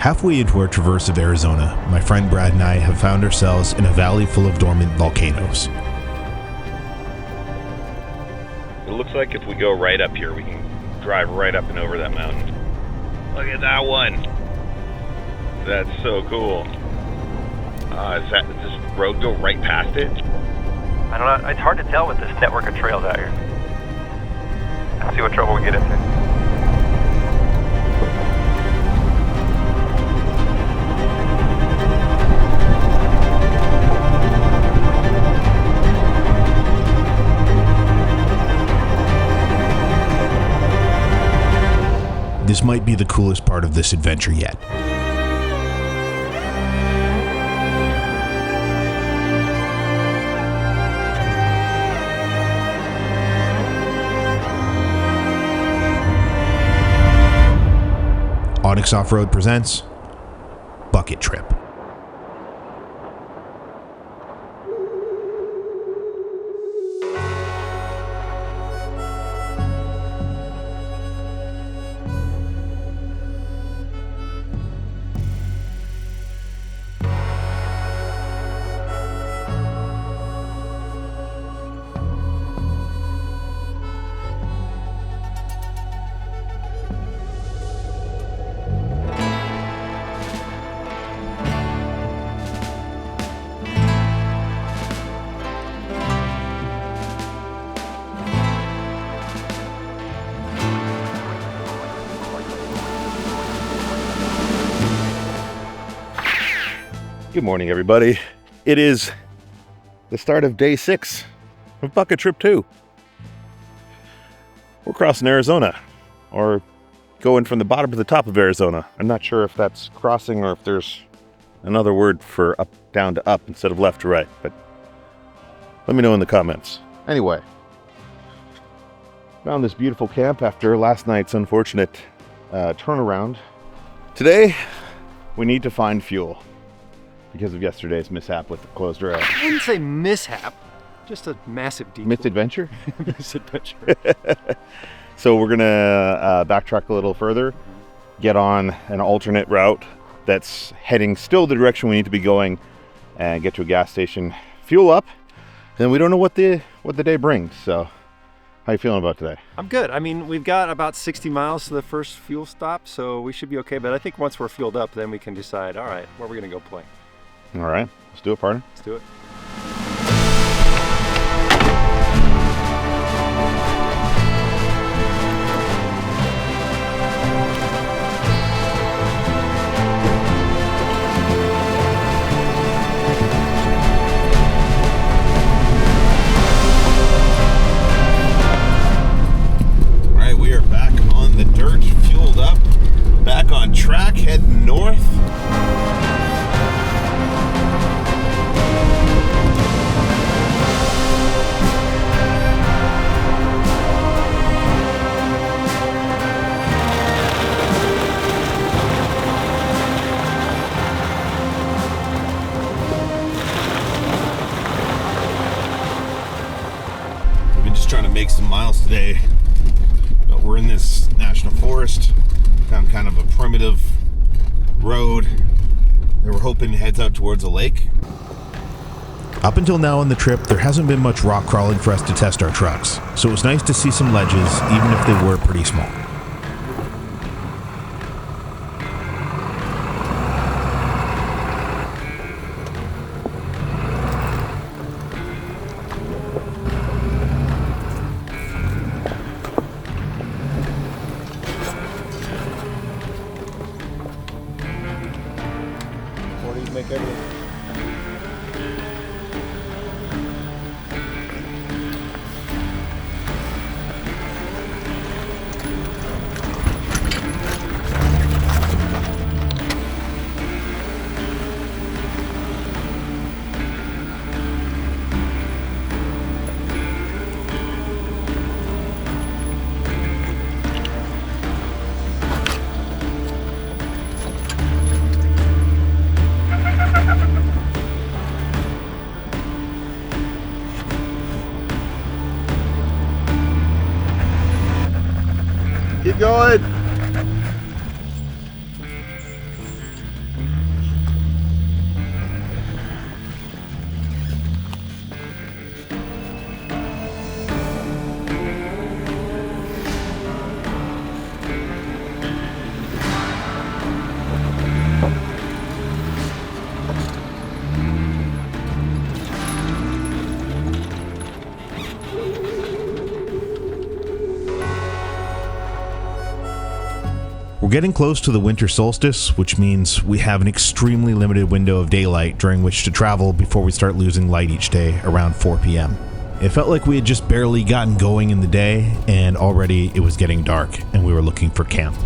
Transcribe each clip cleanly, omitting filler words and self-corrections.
Halfway into our traverse of Arizona, my friend Brad and I have found ourselves in a valley full of dormant volcanoes. It looks like if we go right up here, we can drive right up and over that mountain. Look at that one. That's so cool. Does this road go right past it? I don't know. It's hard to tell with this network of trails out here. Let's see what trouble we get into. This might be the coolest part of this adventure yet. Onyx Off-Road presents Bucket Trip. Good morning, everybody. It is the start of day 6 of Bucket Trip 2. We're crossing Arizona, or going from the bottom to the top of Arizona. I'm not sure if that's crossing or if there's another word for up, down to up instead of left to right, but let me know in the comments. Anyway, found this beautiful camp after last night's unfortunate turnaround. Today, we need to find fuel because of yesterday's mishap with the closed rail. I wouldn't say mishap, just a massive detour. Misadventure? Misadventure. So we're gonna backtrack a little further, get on an alternate route that's heading still the direction we need to be going, and get to a gas station, fuel up, and we don't know what the day brings. So how you feeling about today? I'm good. I mean, we've got about 60 miles to the first fuel stop, so we should be okay. But I think once we're fueled up, then we can decide, all right, where we're gonna go play. All right, let's do it, partner. Let's do it. All right, we are back on the dirt, fueled up, back on track, heading north. Trying to make some miles today, but we're in this national forest, found kind of a primitive road that we're hoping heads out towards a lake. Up until now on the trip, there hasn't been much rock crawling for us to test our trucks, so it was nice to see some ledges, even if they were pretty small. Make everything. Keep going. getting close to the winter solstice, which means we have an extremely limited window of daylight during which to travel before we start losing light each day around 4 p.m. It felt like we had just barely gotten going in the day, and already it was getting dark, and we were looking for camp.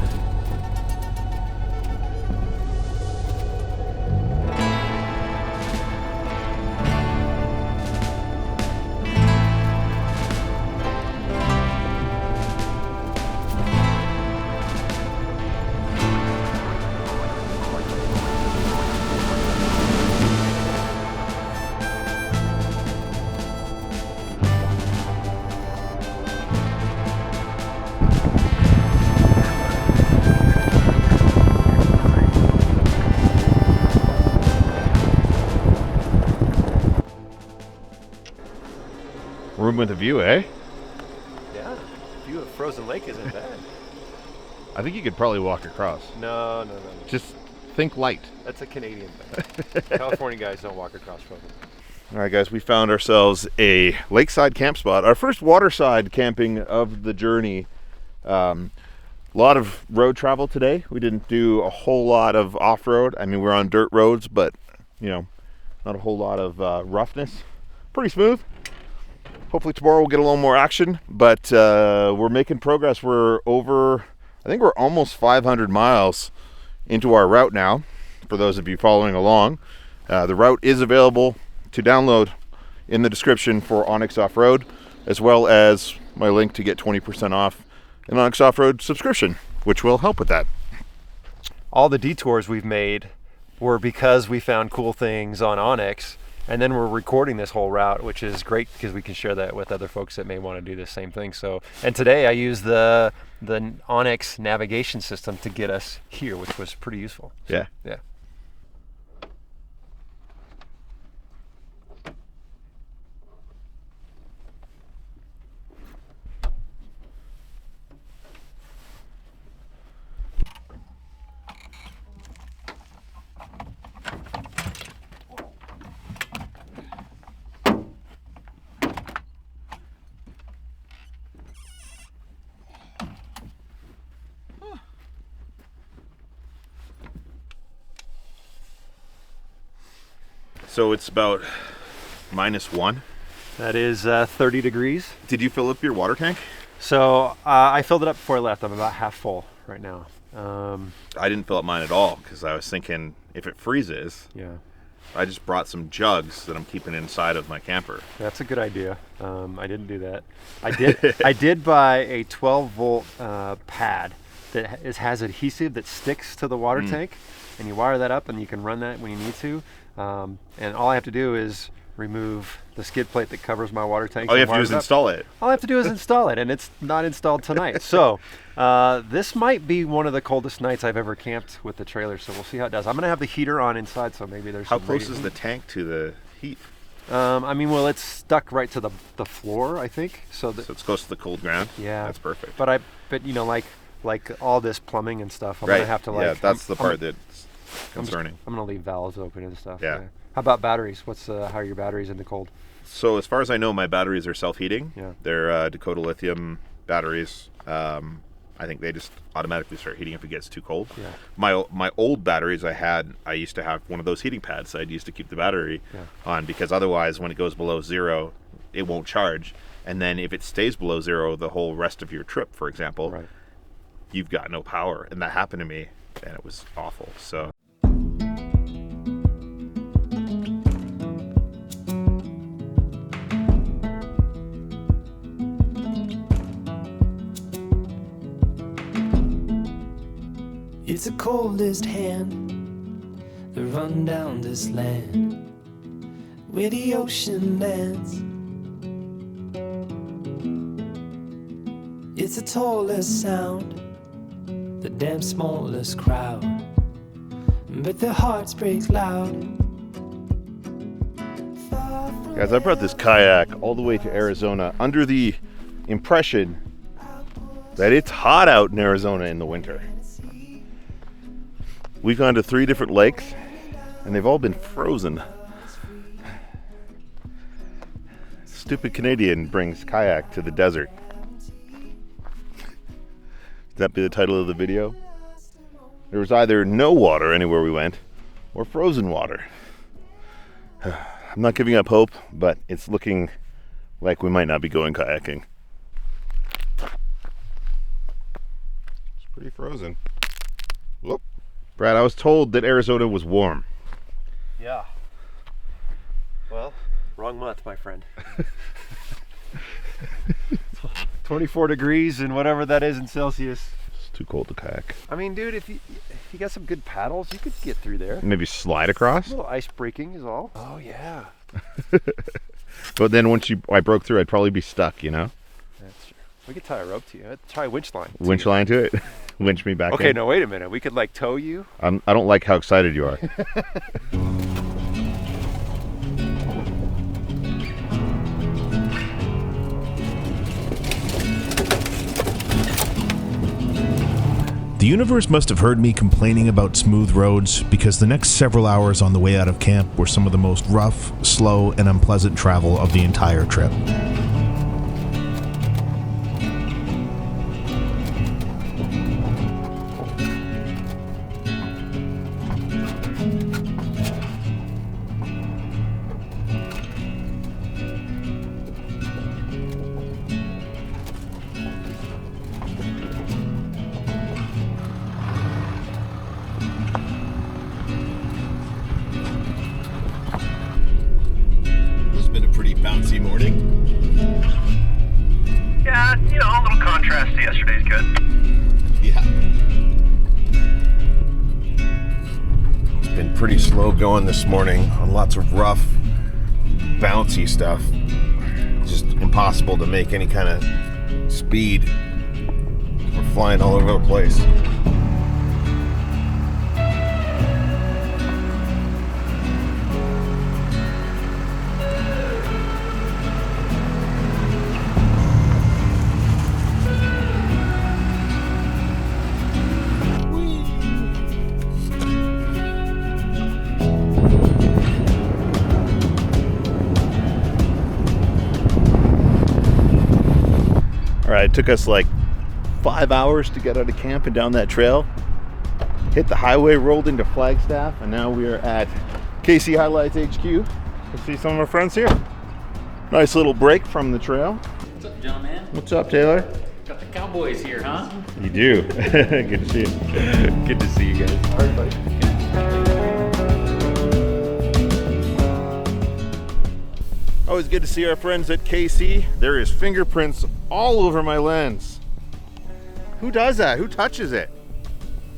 Room with a view, eh? Yeah, view of frozen lake isn't bad. I think you could probably walk across. No. Just think light. That's a Canadian thing. California guys don't walk across frozen. All right, guys, we found ourselves a lakeside camp spot. Our first waterside camping of the journey. A lot of road travel today. We didn't do a whole lot of off-road. I mean, we're on dirt roads, but, you know, not a whole lot of roughness. Pretty smooth. Hopefully tomorrow we'll get a little more action, but we're making progress. I think we're almost 500 miles into our route now, for those of you following along. The route is available to download in the description for Onyx Off-Road, as well as my link to get 20% off an Onyx Off-Road subscription, which will help with that. All the detours we've made were because we found cool things on Onyx. And then we're recording this whole route, which is great because we can share that with other folks that may want to do the same thing. So, and today I used the Onyx navigation system to get us here, which was pretty useful. So, yeah. So it's about -1. That is 30 degrees. Did you fill up your water tank? So I filled it up before I left. I'm about half full right now. I didn't fill up mine at all because I was thinking if it freezes, Yeah, I just brought some jugs that I'm keeping inside of my camper. that's a good idea. I didn't do that. I did buy a 12-volt pad that has adhesive that sticks to the water tank, and you wire that up and you can run that when you need to. And all I have to do is remove the skid plate that covers my water tank. All you have to do is install it. All I have to do is install it, and it's not installed tonight. So this might be one of the coldest nights I've ever camped with the trailer, so we'll see how it does. I'm going to have the heater on inside, so maybe there's How some close radiant is the tank to the heat? I mean, well, it's stuck right to the floor, I think. So So it's close to the cold ground? yeah, That's perfect. But you know, like all this plumbing and stuff, I'm gonna have to yeah, that's the part that's I'm concerning. gonna leave valves open and stuff. Yeah. How about batteries? How are your batteries in the cold? So as far as I know, my batteries are self-heating. Yeah. They're Dakota lithium batteries. I think they just automatically start heating if it gets too cold. Yeah. My old batteries I used to have one of those heating pads I'd used to keep the battery on, because otherwise when it goes below zero, it won't charge. And then if it stays below zero the whole rest of your trip, for example, Right. you've got no power. And that happened to me, and it was awful. So. It's the coldest hand that run down this land where the ocean lands. It's the tallest sound, the damn smallest crowd, but their hearts break loud. Guys, I brought this kayak all the way to Arizona under the impression that it's hot out in Arizona in the winter. We've gone to 3 different lakes, and they've all been frozen. Stupid Canadian brings kayak to the desert. Would that be the title of the video? there was either no water anywhere we went or frozen water. I'm not giving up hope, but it's looking like we might not be going kayaking. It's pretty frozen. Whoop. Brad, I was told that Arizona was warm. Yeah. Well, wrong month, my friend. 24 degrees and whatever that is in Celsius. It's too cold to kayak. I mean, dude, if you got some good paddles, you could get through there. Maybe slide across? A little ice breaking is all. Oh, yeah. But then once I broke through, I'd probably be stuck, you know? That's true. We could tie a rope to you. I'd try a winch line. Winch line to it? Winch me back in? Okay, no, wait a minute. We could, like, tow you. I don't like how excited you are. The universe must have heard me complaining about smooth roads, because the next several hours on the way out of camp were some of the most rough, slow, and unpleasant travel of the entire trip. Bouncy morning. Yeah, you know, a little contrast to yesterday's good. Yeah. It's been pretty slow going this morning on lots of rough, bouncy stuff. Just impossible to make any kind of speed. We're flying all over the place. All right, it took us like 5 hours to get out of camp and down that trail. Hit the highway, rolled into Flagstaff, and now we are at KC Highlights HQ. You can see some of our friends here. Nice little break from the trail. What's up, John, man? What's up, Taylor? Got the Cowboys here, huh? You do. Good to see you. Good to see you guys. All right, buddy. Always good to see our friends at KC. There is fingerprints all over my lens. Who does that? Who touches it?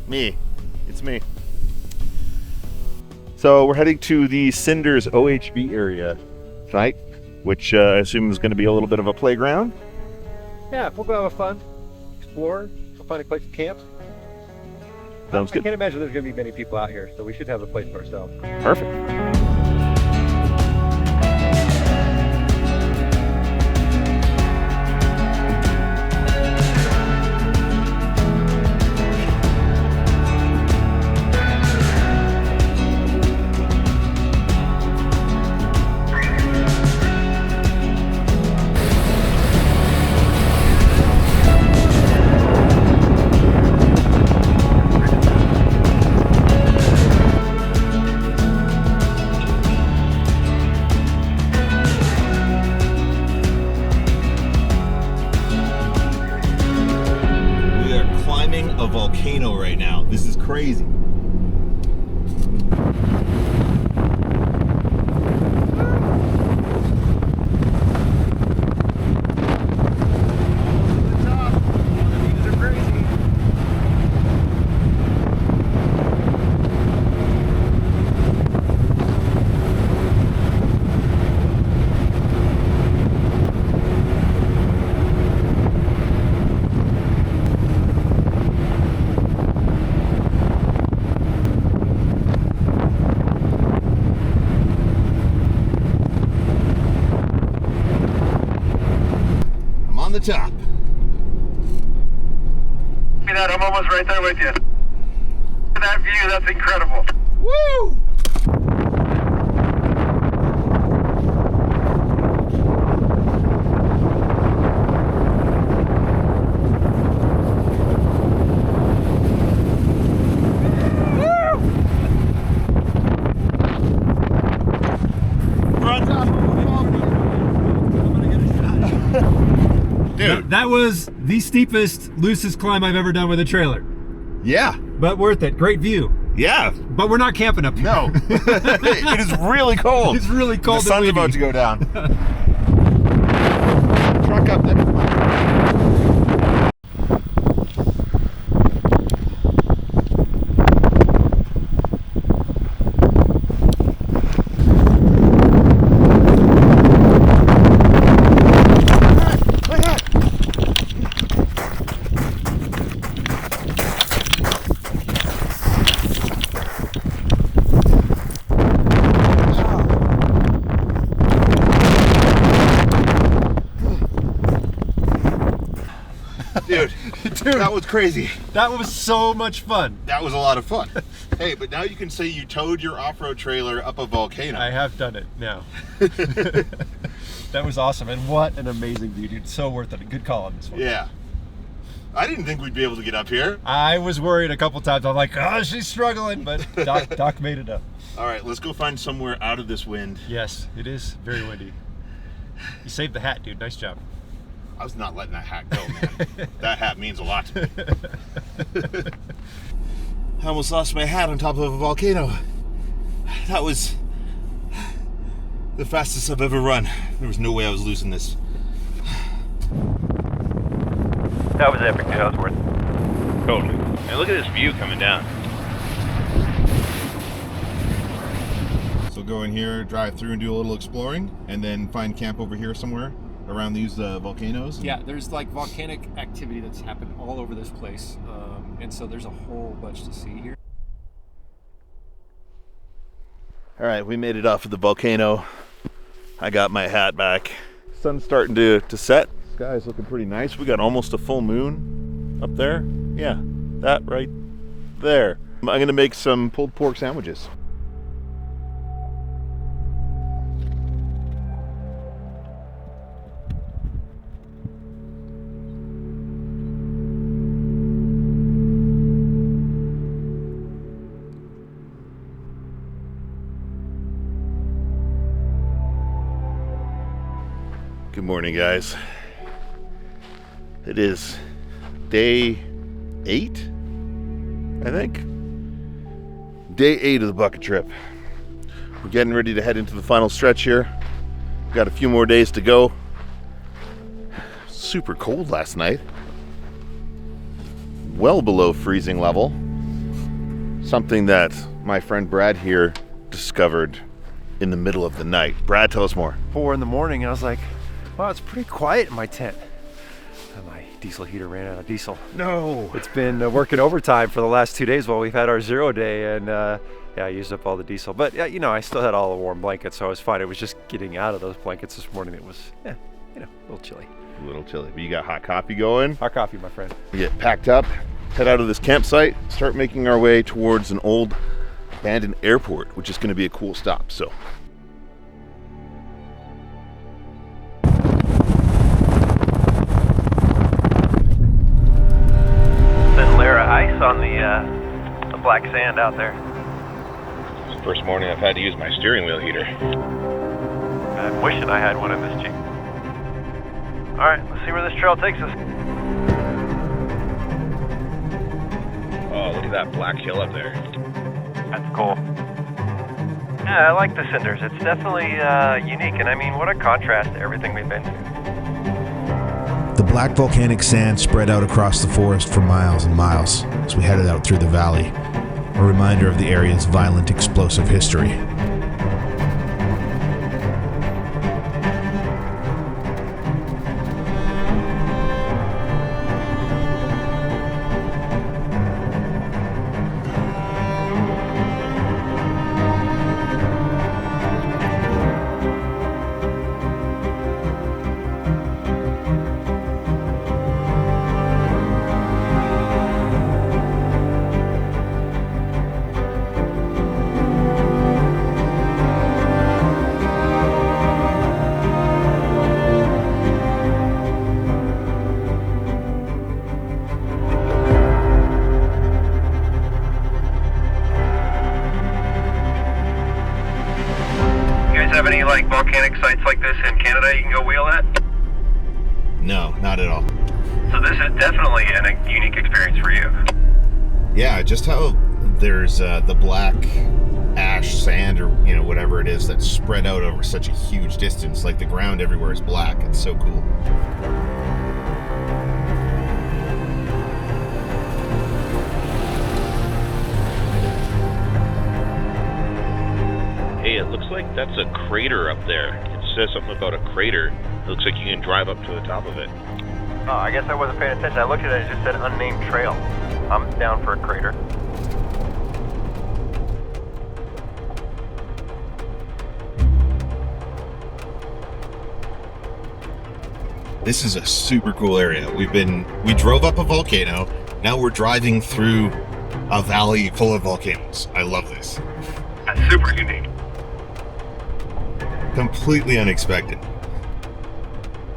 Me. It's me. So we're heading to the Cinders OHV area tonight, which I assume is going to be a little bit of a playground. Yeah, we'll go have fun, explore, we'll find a place to camp. Sounds I good. can't imagine there's going to be many people out here, so we should have a place for ourselves. Perfect. A volcano right now. This is crazy. On the top. See that? I'm almost right there with you. That view, that's incredible. Woo! Dude. That was the steepest, loosest climb I've ever done with a trailer. Yeah. But worth it. Great view. Yeah. But we're not camping up here. No. It is really cold. It's really cold. The sun's and about to windy. go down. Truck up there. Dude, that was crazy. That was so much fun. That was a lot of fun. Hey, but now you can say you towed your off-road trailer up a volcano. I have done it now. That was awesome, and what an amazing view, dude. So worth it. A good call on this one. Yeah. I didn't think we'd be able to get up here. I was worried a couple times. I'm like, oh, she's struggling, but Doc made it up. All right, let's go find somewhere out of this wind. Yes, it is very windy. You saved the hat, dude. Nice job. I was not letting that hat go, man. That hat means a lot to me. I almost lost my hat on top of a volcano. That was the fastest I've ever run. There was no way I was losing this. That was epic, dude. That was worth it. Totally. And look at this view coming down. So go in here, drive through and do a little exploring, and then find camp over here somewhere around these volcanoes. Yeah, there's like volcanic activity that's happened all over this place, and so there's a whole bunch to see here. All right, we made it off of the volcano. I got my hat back. Sun's starting to set. Sky's looking pretty nice. We got almost a full moon up there. Yeah, that right there. I'm gonna make some pulled pork sandwiches. Good morning, guys. It is day 8, I think. Day 8 of the bucket trip. We're getting ready to head into the final stretch here. We've got a few more days to go. Super cold last night. Well below freezing level. Something that my friend Brad here discovered in the middle of the night. Brad, tell us more. 4 in the morning, and I was like, wow, it's pretty quiet in my tent. And my diesel heater ran out of diesel. No. It's been working overtime for the last 2 days while we've had our 0 day, and yeah, I used up all the diesel. But yeah, you know, I still had all the warm blankets, so I was fine. It was just getting out of those blankets this morning. It was, yeah, you know, a little chilly. A little chilly, but you got hot coffee going. Hot coffee, my friend. We get packed up, head out of this campsite, start making our way towards an old abandoned airport, which is going to be a cool stop. So. Ice on the black sand out there. It's the first morning I've had to use my steering wheel heater. I'm wishing I had one in this Jeep. Alright, let's see where this trail takes us. Oh, look at that black hill up there. That's cool. Yeah, I like the cinders. It's definitely unique, and I mean, what a contrast to everything we've been to. The black volcanic sand spread out across the forest for miles and miles as we headed out through the valley, a reminder of the area's violent, explosive history. Have any like volcanic sites like this in Canada you can go wheel at? No, not at all. So this is definitely a unique experience for you. Yeah, just how there's the black ash sand, or whatever it is, that's spread out over such a huge distance. Like the ground everywhere is black. It's so cool. Hey, it looks like that's a crater up there. It says something about a crater. It looks like you can drive up to the top of it. Oh, I guess I wasn't paying attention. I looked at it and it just said unnamed trail. I'm down for a crater. This is a super cool area. We drove up a volcano. Now we're driving through a valley full of volcanoes. I love this. That's super unique. Completely unexpected.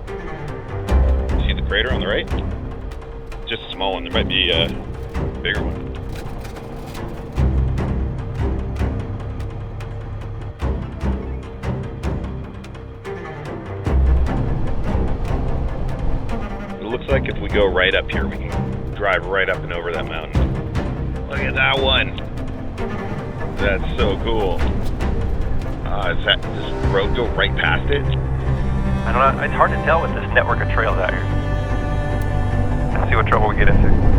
See the crater on the right? Just a small one. There might be a bigger one. It looks like if we go right up here, we can drive right up and over that mountain. Look at that one. That's so cool. Does this road go right past it? I don't know. It's hard to tell with this network of trails out here. Let's see what trouble we get into.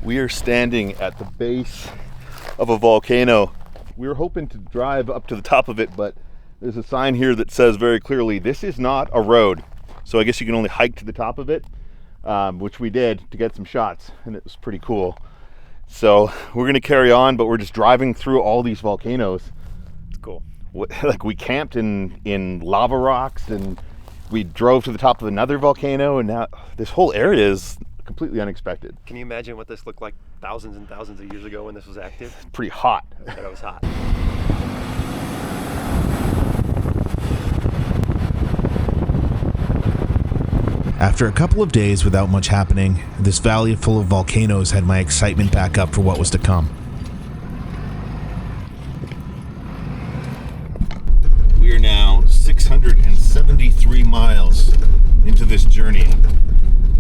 We are standing at the base of a volcano. We were hoping to drive up to the top of it, but there's a sign here that says very clearly, this is not a road. So I guess you can only hike to the top of it, which we did to get some shots, and it was pretty cool. So we're gonna carry on, but we're just driving through all these volcanoes. It's cool. Like we camped in lava rocks, and we drove to the top of another volcano, and now this whole area is completely unexpected. Can you imagine what this looked like thousands and thousands of years ago when this was active? Pretty hot. I bet it was hot. After a couple of days without much happening, this valley full of volcanoes had my excitement back up for what was to come. We are now 673 miles into this journey.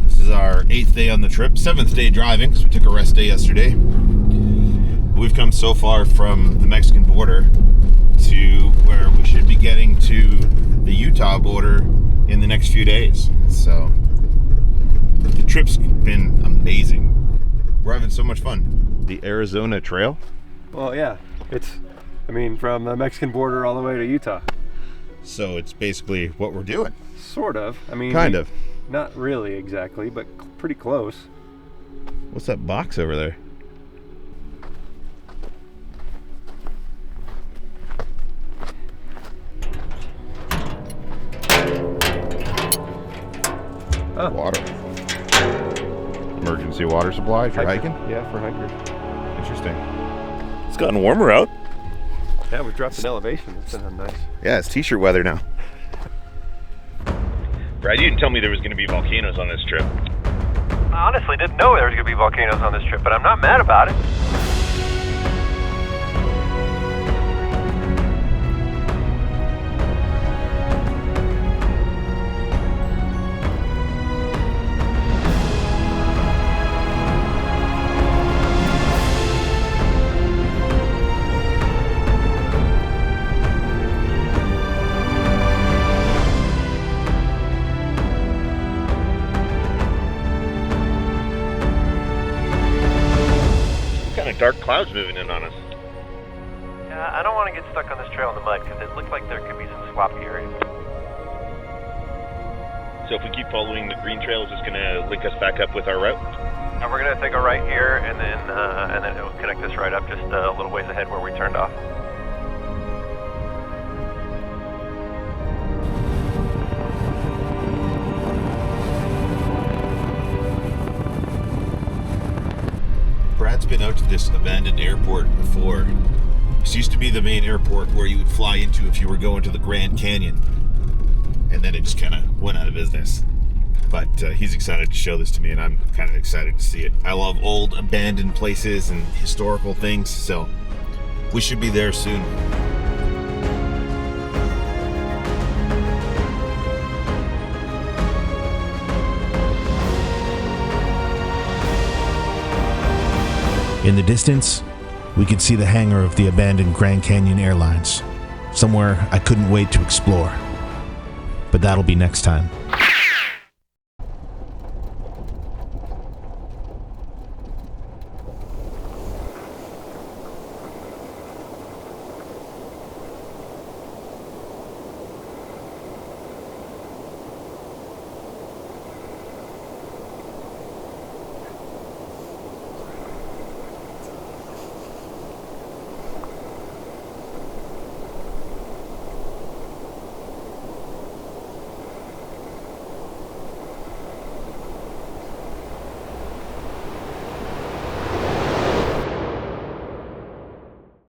This is our 8th day on the trip, 7th day driving because we took a rest day yesterday. We've come so far from the Mexican border to where we should be getting to the Utah border in the next few days. So the trip's been amazing. We're having so much fun. The Arizona Trail? Well, yeah. It's, from the Mexican border all the way to Utah. So it's basically what we're doing. Sort of. Kind of. Not really exactly, but pretty close. What's that box over there? Oh. Water. Emergency water supply if you're hiking? Yeah, for hikers. Interesting. It's gotten warmer out. Yeah, we've dropped in elevation. It's been nice. Yeah, it's t-shirt weather now. Brad, you didn't tell me there was going to be volcanoes on this trip. I honestly didn't know there was going to be volcanoes on this trip, but I'm not mad about it. Dark clouds moving in on us. Yeah, I don't want to get stuck on this trail in the mud because it looks like there could be some sloppy areas. So if we keep following the green trail, is this going to link us back up with our route? And we're going to take a right here, and then it will connect us right up just a little ways ahead where we turned off. Brad's been out to this abandoned airport before. This used to be the main airport where you would fly into if you were going to the Grand Canyon. And then it just kind of went out of business. But he's excited to show this to me, and I'm kind of excited to see it. I love old abandoned places and historical things, so we should be there soon. In the distance, we could see the hangar of the abandoned Grand Canyon Airlines, somewhere I couldn't wait to explore. But that'll be next time.